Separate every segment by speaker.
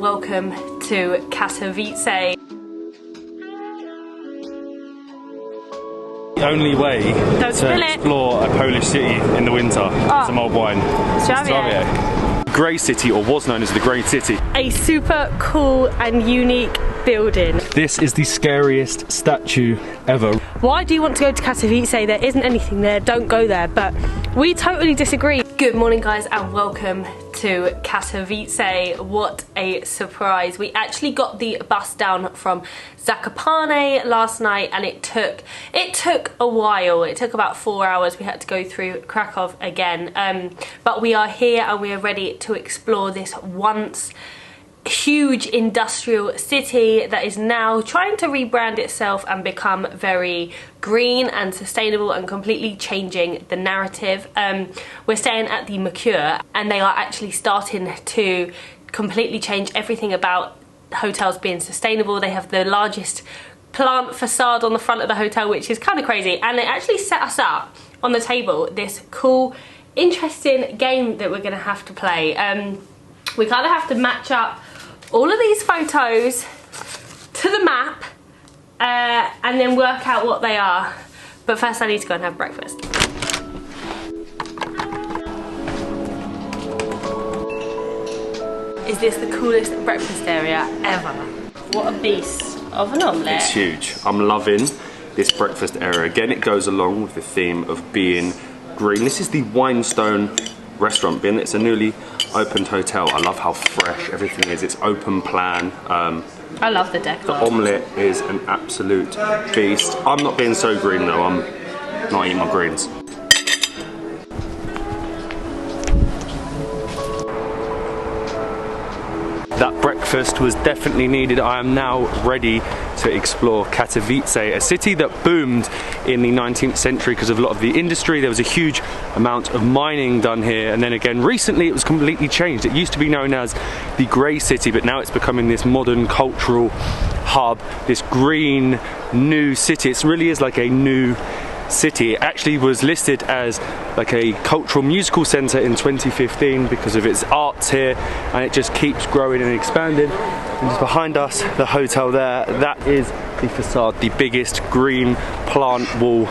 Speaker 1: welcome to Katowice.
Speaker 2: The only way to explore a Polish city in the winter is some old wine.
Speaker 1: Strawberry.
Speaker 2: Grey City, or was known as the Grey City.
Speaker 1: A super cool and unique building.
Speaker 2: This is the scariest statue ever.
Speaker 1: Why do you want to go to Katowice? There isn't anything there, don't go there, but we totally disagree. Good morning guys and welcome to Katowice. What a surprise. We actually got the bus down from Zakopane last night and it took a while. It took about 4 hours. We had to go through Krakow again, but we are here and we are ready to explore this once huge industrial city that is now trying to rebrand itself and become very green and sustainable and completely changing the narrative. We're staying at the Mercure and they are actually starting to completely change everything about hotels being sustainable. They have the largest plant facade on the front of the hotel, which is kind of crazy, and they actually set us up on the table this cool interesting game that we're gonna have to play. We kind of have to match up all of these photos to the map and then work out what they are. But first I need to go and have breakfast. Is this the coolest breakfast area ever? What a beast of an omelette.
Speaker 2: It's huge. I'm loving this breakfast area. Again, it goes along with the theme of being green. This is the Winestone restaurant bin. It's a newly opened hotel. I love how fresh everything is. It's open plan.
Speaker 1: I love the decor.
Speaker 2: The omelette is an absolute beast. I'm not being so green though. I'm not eating my greens. That breakfast was definitely needed. I am now ready to explore Katowice, a city that boomed in the 19th century because of a lot of the industry. There was a huge amount of mining done here, and then again recently it was completely changed. It used to be known as the Grey City, but now it's becoming this modern cultural hub, this green new city. It really is like a new city. It actually was listed as like a cultural musical centre in 2015 because of its arts here, and it just keeps growing and expanding. And just behind us, the hotel there, that is the facade, the biggest green plant wall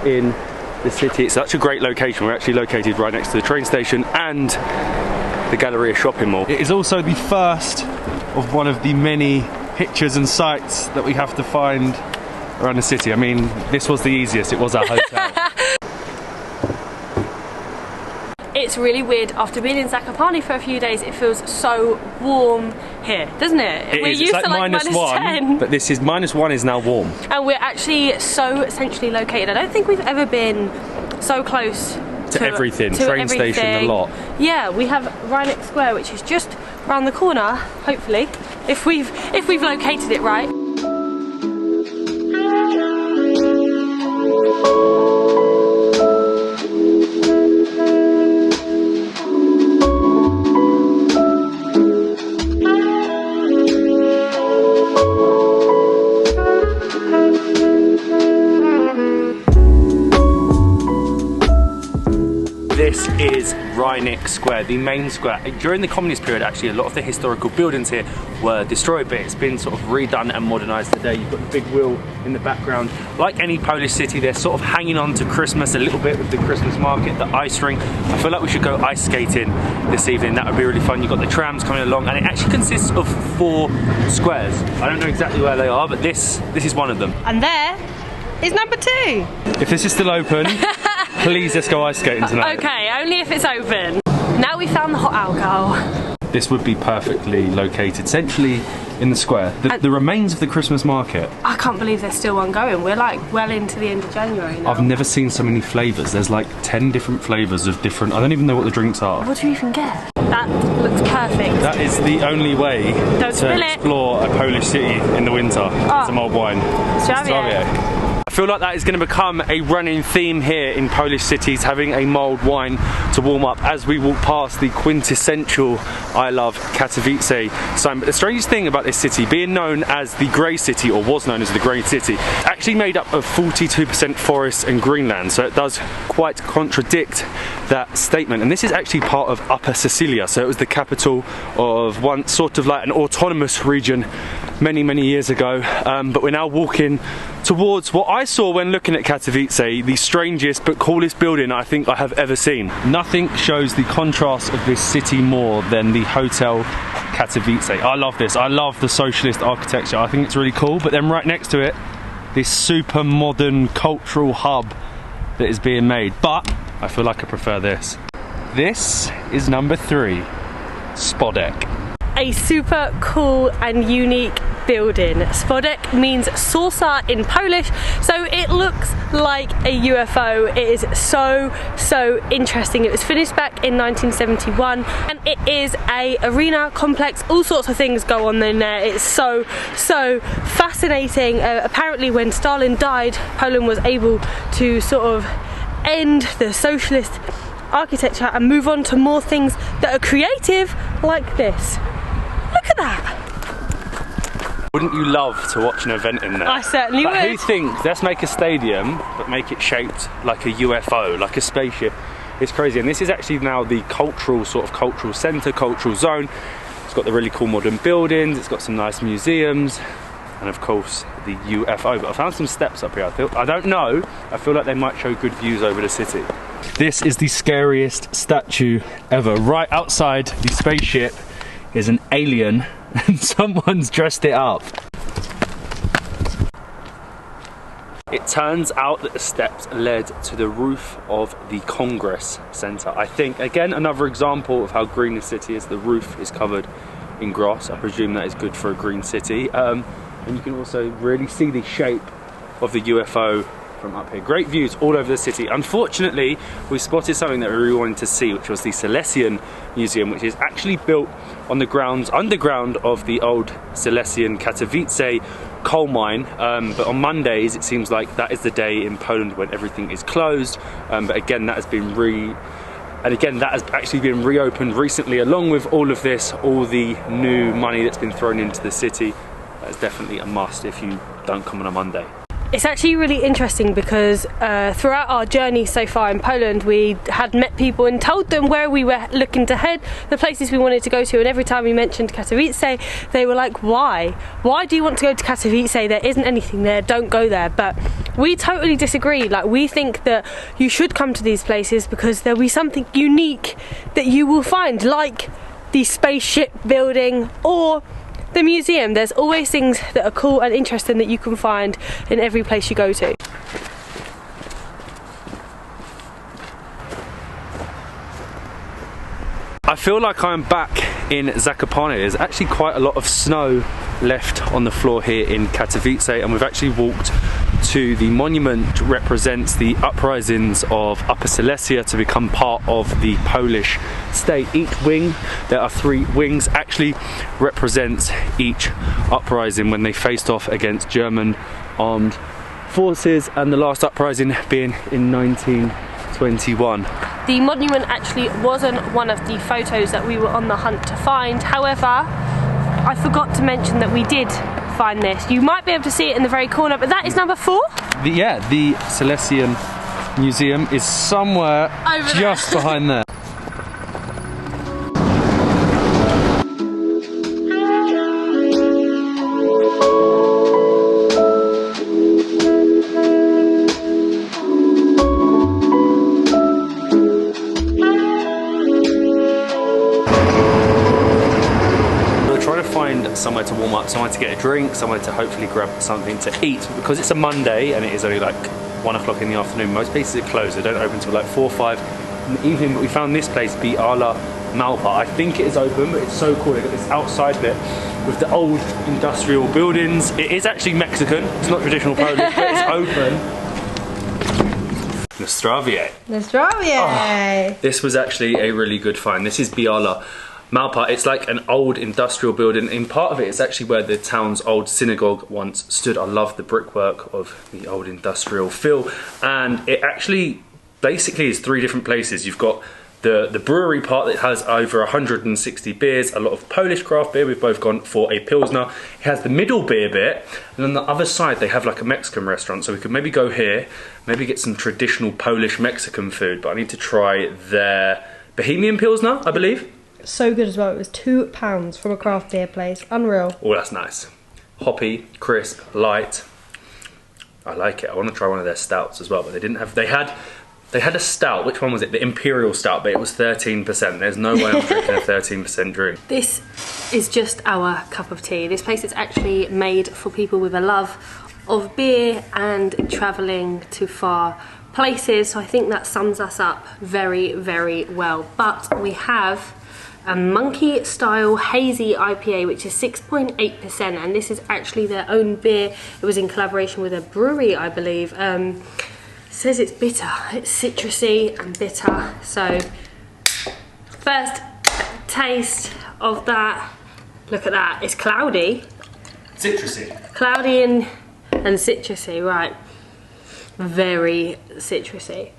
Speaker 2: in the city. It's such a great location. We're actually located right next to the train station and the Galleria shopping mall. It is also the first of one of the many pictures and sites that we have to find around the city. I mean, this was the easiest. It was our hotel.
Speaker 1: It's really weird. After being in Zakopane for a few days, it feels so warm here, doesn't it?
Speaker 2: We're used to like -1, but this is -1 is now warm.
Speaker 1: And we're actually so centrally located. I don't think we've ever been so close
Speaker 2: to everything. Train station a lot.
Speaker 1: Yeah, we have Rynic Square, which is just around the corner, hopefully, if we've located it right.
Speaker 2: This is Rynic Square, the main square. During the communist period, actually, a lot of the historical buildings here were destroyed, but it's been sort of redone and modernised today. You've got the big wheel in the background. Like any Polish city, they're sort of hanging on to Christmas a little bit with the Christmas market, the ice rink. I feel like we should go ice skating this evening. That would be really fun. You've got the trams coming along, and it actually consists of 4 squares. I don't know exactly where they are, but this is one of them.
Speaker 1: And there is number 2.
Speaker 2: If this is still open, please let's go ice skating tonight.
Speaker 1: Okay, only if it's open. Now we found the hot alcohol.
Speaker 2: This would be perfectly located centrally in the square. The remains of the Christmas market.
Speaker 1: I can't believe there's still one going. We're like well into the end of January now.
Speaker 2: I've never seen so many flavours. There's like 10 different flavours of different, I don't even know what the drinks are.
Speaker 1: What do you even get? That looks perfect.
Speaker 2: That is the only way to explore a Polish city in the winter. Some old wine.
Speaker 1: Strawberry.
Speaker 2: I feel like that is going to become a running theme here in Polish cities, having a mild wine to warm up as we walk past the quintessential I love Katowice sign. But the strangest thing about this city, being known as the Grey City, or was known as the Grey City, it's actually made up of 42% forest and greenland, so it does quite contradict that statement. And this is actually part of Upper Silesia, so it was the capital of once sort of like an autonomous region many years ago, but we're now walking towards what I saw when looking at Katowice, the strangest but coolest building I think I have ever seen. Nothing shows the contrast of this city more than the Hotel Katowice. I love this. I love the socialist architecture. I think it's really cool. But then right next to it, this super modern cultural hub that is being made. But I feel like I prefer this. This is number 3, Spodek.
Speaker 1: A super cool and unique building. Spodek means saucer in Polish, so it looks like a UFO. It is so interesting. It was finished back in 1971 and it is a arena complex. All sorts of things go on in there. It's so fascinating. Apparently when Stalin died, Poland was able to sort of end the socialist architecture and move on to more things that are creative, like this. Look at that!
Speaker 2: Wouldn't you love to watch an event in there?
Speaker 1: I certainly would.
Speaker 2: Who thinks, let's make a stadium, but make it shaped like a UFO, like a spaceship? It's crazy. And this is actually now the cultural centre, cultural zone. It's got the really cool modern buildings, it's got some nice museums, and of course the UFO. But I found some steps up here. I don't know, I feel like they might show good views over the city. This is the scariest statue ever. Right outside the spaceship is an alien and someone's dressed it up. It turns out that the steps led to the roof of the Congress Centre. I think, again, another example of how green the city is. The roof is covered in grass. I presume that is good for a green city. And you can also really see the shape of the UFO from up here. Great views all over the city. Unfortunately, we spotted something that we really wanted to see, which was the Silesian Museum, which is actually built on the grounds underground of the old Silesian Katowice coal mine. But on Mondays, it seems like that is the day in Poland when everything is closed. But again, that has been actually been reopened recently, along with all of this, all the new money that's been thrown into the city. That is definitely a must if you don't come on a Monday.
Speaker 1: It's actually really interesting because throughout our journey so far in Poland, we had met people and told them where we were looking to head, the places we wanted to go to, and every time we mentioned Katowice, they were like, why? Why do you want to go to Katowice? There isn't anything there, don't go there. But we totally disagree. Like, we think that you should come to these places because there'll be something unique that you will find, like the spaceship building or the museum. There's always things that are cool and interesting that you can find in every place you go to.
Speaker 2: I feel like I'm back in Zakopane. There's actually quite a lot of snow left on the floor here in Katowice, and we've actually walked to the monument which represents the uprisings of Upper Silesia to become part of the Polish state. Each wing, there are 3 wings, actually represents each uprising when they faced off against German armed forces, and the last uprising being in 1921.
Speaker 1: The monument actually wasn't one of the photos that we were on the hunt to find. However, I forgot to mention that we did find this. You might be able to see it in the very corner, but that is number 4.
Speaker 2: The Silesian Museum is somewhere over just there. Behind there. Somewhere to warm up, somewhere to get a drink, somewhere to hopefully grab something to eat. Because it's a Monday and it is only like 1 o'clock in the afternoon, most places are closed. They don't open until like 4 or 5 in the evening, but we found this place, Biala Malpa. I think it is open, but it's so cool. They've got this outside bit with the old industrial buildings. It is actually Mexican, it's not traditional Polish, but it's open. Nostravie.
Speaker 1: Nostravie.
Speaker 2: Oh, this was actually a really good find. This is Biala Małpa, it's like an old industrial building. In part of it, it's actually where the town's old synagogue once stood. I love the brickwork of the old industrial feel. And it actually basically is 3 different places. You've got the brewery part that has over 160 beers, a lot of Polish craft beer. We've both gone for a Pilsner. It has the middle beer bit, and on the other side they have like a Mexican restaurant, so we could maybe go here, maybe get some traditional Polish Mexican food, but I need to try their Bohemian Pilsner, I believe.
Speaker 1: So good as well. It was £2 from a craft beer place. Unreal.
Speaker 2: Oh, that's nice. Hoppy, crisp, light. I like it. I want to try one of their stouts as well, but they didn't have. They had a stout. Which one was it? The Imperial Stout, but it was 13%. There's no way I'm drinking a 13% drink.
Speaker 1: This is just our cup of tea. This place is actually made for people with a love of beer and travelling to far places. So I think that sums us up very, very well. But we have a Monkey Style Hazy IPA, which is 6.8%, and this is actually their own beer. It was in collaboration with a brewery, I believe. It says it's bitter. It's citrusy and bitter. So first taste of that. Look at that. It's cloudy.
Speaker 2: Citrusy.
Speaker 1: Cloudy and citrusy, right. Very citrusy.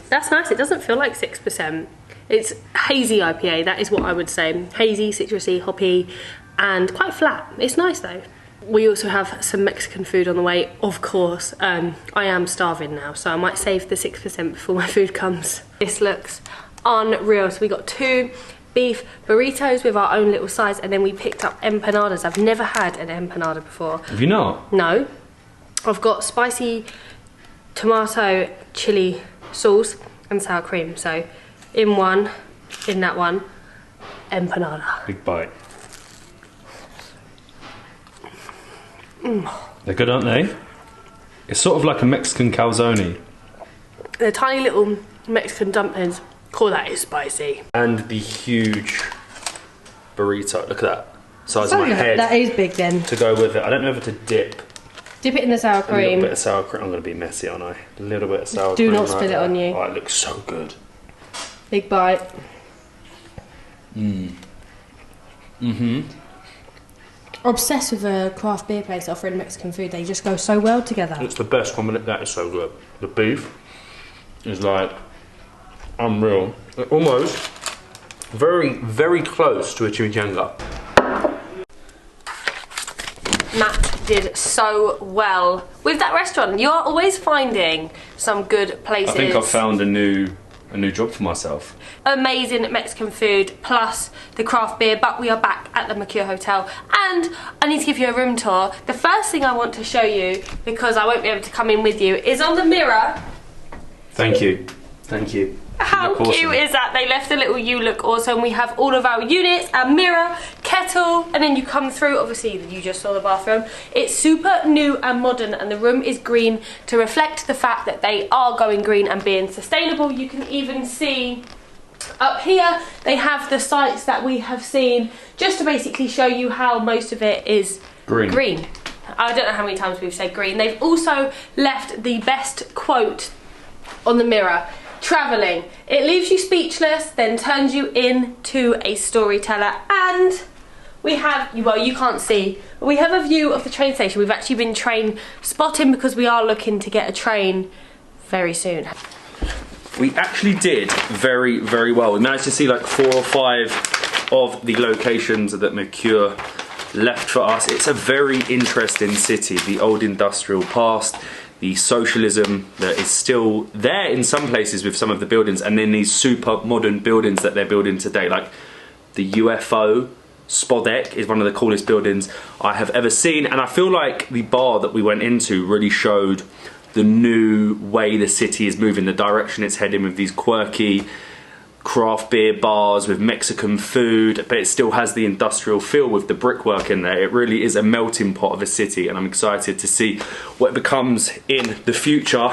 Speaker 1: That's nice. It doesn't feel like 6%. It's hazy IPA, that is what I would say. Hazy, citrusy, hoppy, and quite flat. It's nice though. We also have some Mexican food on the way, of course. I am starving now, so I might save the 6% before my food comes. This looks unreal. So we got 2 beef burritos with our own little size, and then we picked up empanadas. I've never had an empanada before.
Speaker 2: Have you not?
Speaker 1: No. I've got spicy tomato chili sauce and sour cream. So in that one, empanada.
Speaker 2: Big bite. They're good, aren't they? It's sort of like a Mexican calzone.
Speaker 1: They're tiny little Mexican dumplings. Call that is spicy.
Speaker 2: And the huge burrito. Look at that. Size of my head.
Speaker 1: That is big then.
Speaker 2: To go with it. I don't know whether to dip.
Speaker 1: Dip it in the sour cream.
Speaker 2: A little bit of sour cream. I'm going to be messy, aren't I? A little bit of sour cream.
Speaker 1: Do not spill it on you.
Speaker 2: Oh, it looks so good.
Speaker 1: Big bite. Obsessed with a craft beer place offering Mexican food. They just go so well together.
Speaker 2: It's the best combination. That is so good. The beef is like unreal. Almost very, very close to a chimichanga.
Speaker 1: Matt did so well with that restaurant. You're always finding some good places.
Speaker 2: I think I've found a new job for myself.
Speaker 1: Amazing Mexican food plus the craft beer, but we are back at the Mercure Hotel and I need to give you a room tour. The first thing I want to show you, because I won't be able to come in with you, is on the mirror.
Speaker 2: Thank you. Thank you.
Speaker 1: How cute is that? They left a little "you look awesome." We have all of our units, a mirror, kettle, and then you come through. Obviously, you just saw the bathroom. It's super new and modern, and the room is green to reflect the fact that they are going green and being sustainable. You can even see up here, they have the sites that we have seen, just to basically show you how most of it is green. I don't know how many times we've said green. They've also left the best quote on the mirror. Travelling, it leaves you speechless, then turns you into a storyteller. And we have, well, you can't see, we have a view of the train station. We've actually been train spotting because we are looking to get a train very soon.
Speaker 2: We actually did very, very well. We managed to see like 4 or 5 of the locations that Mercure left for us. It's a very interesting city, the old industrial past, the socialism that is still there in some places with some of the buildings, and then these super modern buildings that they're building today, like the UFO. Spodek is one of the coolest buildings I have ever seen, and I feel like the bar that we went into really showed the new way the city is moving, the direction it's heading with these quirky craft beer bars with Mexican food, but it still has the industrial feel with the brickwork in there. It really is a melting pot of a city, and I'm excited to see what it becomes in the future.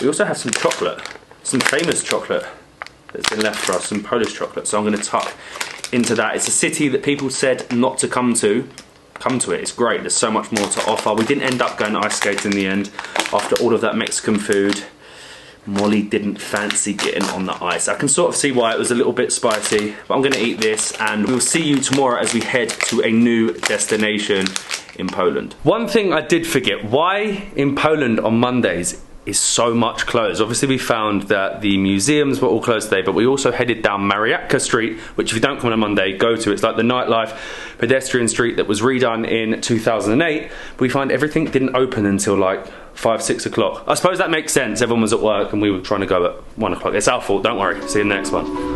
Speaker 2: We also have some chocolate, some famous chocolate that's been left for us, some Polish chocolate, so I'm going to tuck into that. It's a city that people said not to come to. Come to it, it's great, there's so much more to offer. We didn't end up going ice skating in the end after all of that Mexican food. Molly didn't fancy getting on the ice. I can sort of see why. It was a little bit spicy, but I'm gonna eat this and we'll see you tomorrow as we head to a new destination in Poland. One thing I did forget, why in Poland on Mondays is so much closed? Obviously we found that the museums were all closed today, but we also headed down Mariacka Street, which if you don't come on a Monday, go to. It's like the nightlife pedestrian street that was redone in 2008. We find everything didn't open until like 5, 6 o'clock. I suppose that makes sense. Everyone was at work and we were trying to go at 1 o'clock. It's our fault, don't worry. See you in the next one.